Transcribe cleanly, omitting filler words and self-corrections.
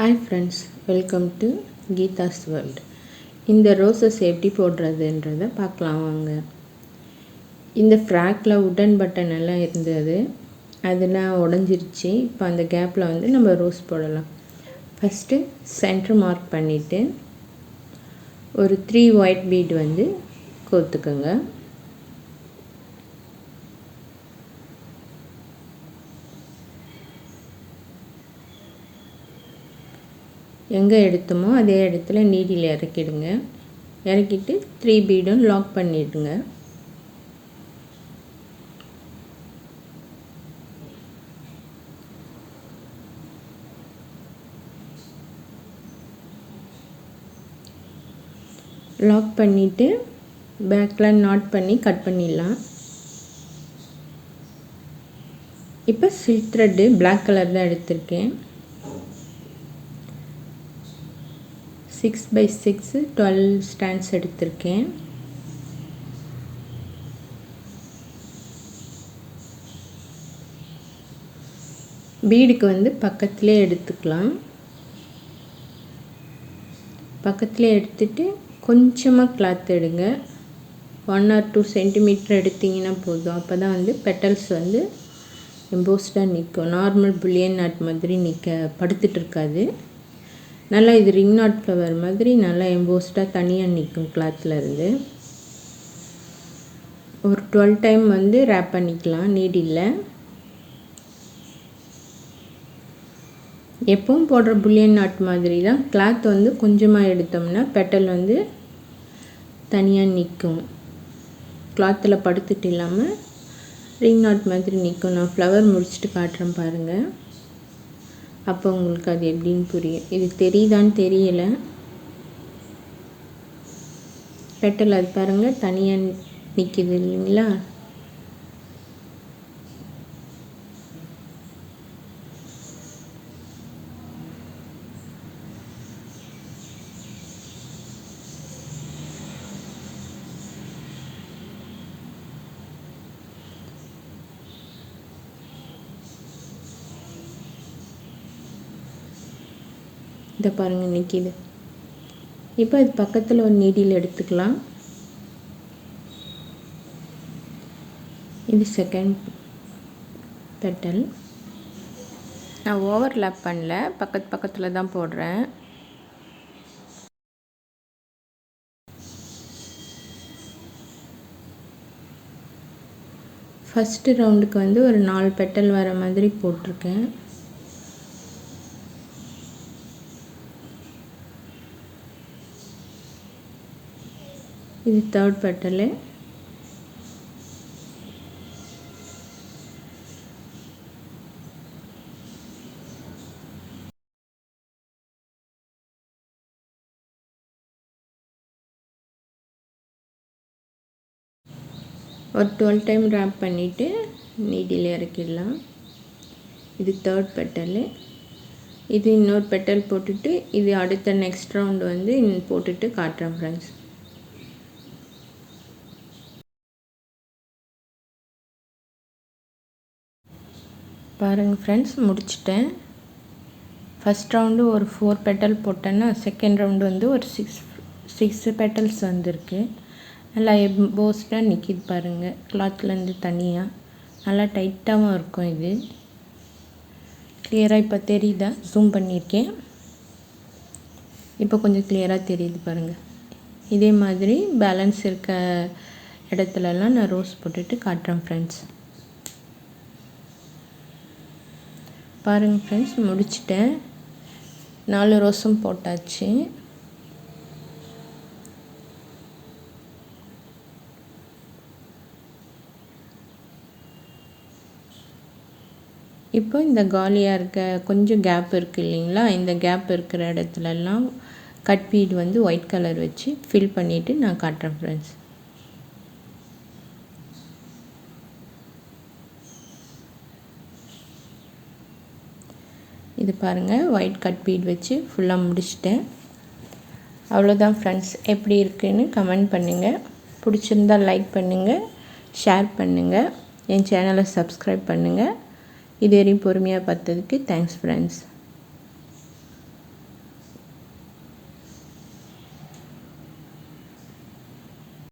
Hi friends, welcome to Geeta's World. இந்த roses எப்படி போடுறதுன்றதை பார்க்கலாம் வாங்க. இந்த ஃப்ராக்கில் உடன் பட்டன் எல்லாம் இருந்தது, அதெல்லாம் உடஞ்சிருச்சு. இப்போ அந்த கேப்பில் வந்து நம்ம ரோஸ் போடலாம். ஃபஸ்ட்டு சென்டர் மார்க் பண்ணிவிட்டு ஒரு 3 ஒயிட் பீட் வந்து கோர்த்துக்கோங்க. எங்கே எடுத்தோமோ அதே இடத்துல நீடில் இறக்கிடுங்க. இறக்கிட்டு 3 பீடும் லாக் பண்ணிடுங்க. லாக் பண்ணிவிட்டு பேக்கில் நாட் பண்ணி கட் பண்ணிடலாம். இப்போ சில்க் த்ரெட்டு பிளாக் கலர் தான் எடுத்திருக்கேன். 6x6 12 ஸ்டாண்ட்ஸ் எடுத்திருக்கேன். பீடுக்கு வந்து பக்கத்திலே எடுத்துக்கலாம். பக்கத்திலே எடுத்துட்டு கொஞ்சமாக கிளாத் எடுங்க. 1 or 2 சென்டிமீட்டர் எடுத்திங்கன்னா போதும். அப்போ தான் வந்து பெட்டல்ஸ் வந்து எம்போஸ்டாக நிற்கும். நார்மல் புல்லியன் நாட் மாதிரி படுத்துட்டு இருக்காது. நல்லா இது ரிங் நாட் ஃப்ளவர் மாதிரி நல்லா எம்போஸ்டாக தனியாக நிற்கும் கிளாத்தில் இருந்து. ஒரு 12 டைம் வந்து ரேப் பண்ணிக்கலாம் நீடில். எப்பவும் போடுற புல்லியன் நாட் மாதிரி தான். கிளாத் வந்து கொஞ்சமாக எடுத்தோம்னா பெட்டல் வந்து தனியாக நிற்கும். கிளாத்தில் படுத்துட்டு இல்லாமல் ரிங் நாட் மாதிரி நிற்கும். நான் ஃப்ளவர் முடிச்சுட்டு காட்டுறேன் பாருங்கள். அப்போ உங்களுக்கு அது எப்படின்னு புரியும். இது தெரியுதான்னு தெரியல. பெட்டல் அது பாருங்கள் தனியாக நிற்கிது இல்லைங்களா. இதை பாருங்கள் நிற்கிது. இப்போ இது பக்கத்தில் ஒரு நீடில் எடுத்துக்கலாம். இது செகண்ட் பெட்டல். நான் ஓவர்லாப் பண்ணல, பக்கத்தில் தான் போடுறேன். ஃபஸ்ட்டு ரவுண்டுக்கு வந்து ஒரு 4 பெட்டல் வர மாதிரி போட்டிருக்கேன். இது தேர்ட் பெட்டலு. ஒரு 12 டைம் ரேப் பண்ணிவிட்டு நீடில் இறக்கிடலாம். இது தேர்ட் பெட்டலு. இது இன்னொரு பெட்டல் போட்டுட்டு இது அடுத்த நெக்ஸ்ட் ரவுண்டு வந்து போட்டுட்டு காட்டுறேன் ஃப்ரெண்ட்ஸ். பாருங்கள் ஃப்ரெண்ட்ஸ், முடிச்சிட்டேன். ஃபஸ்ட் ரவுண்டு ஒரு 4 பெட்டல் போட்டேன்னா செகண்ட் ரவுண்டு வந்து ஒரு 6 பெட்டல்ஸ் வந்திருக்கு. நல்லா எம்போஸ்டாக நிற்கிது பாருங்கள். கிளாத்லேருந்து தனியாக நல்லா டைட்டாகவும் இருக்கும். இது கிளியராக இப்போ தெரியுதா? ஜூம் பண்ணியிருக்கேன். இப்போ கொஞ்சம் கிளியராக தெரியுது பாருங்கள். இதே மாதிரி பேலன்ஸ் இருக்க இடத்துலலாம் நான் ரோஸ் போட்டுட்டு காட்டுறேன் ஃப்ரெண்ட்ஸ். பாருங்கள் ஃப்ரெண்ட்ஸ், முடிச்சிட்டேன். 4 ரோஸும் போட்டாச்சு. இப்போ இந்த காலியாக இருக்க கொஞ்சம் கேப் இருக்குது இல்லைங்களா, இந்த கேப் இருக்கிற இடத்துலலாம் கட் பீட் வந்து ஒயிட் கலர் வச்சு ஃபில் பண்ணிவிட்டு நான் காட்டுறேன் ஃப்ரெண்ட்ஸ். இது பாருங்கள், ஒயிட் கட் பீட் வச்சு ஃபுல்லாக முடிச்சிட்டேன். அவ்வளோதான் ஃப்ரெண்ட்ஸ். எப்படி இருக்குன்னு கமெண்ட் பண்ணுங்கள். பிடிச்சிருந்தால் லைக் பண்ணுங்கள், ஷேர் பண்ணுங்கள், என் சேனலை சப்ஸ்கிரைப் பண்ணுங்கள். இது வரையும் பொறுமையாக பார்த்ததுக்கு தேங்க்ஸ் ஃப்ரெண்ட்ஸ்.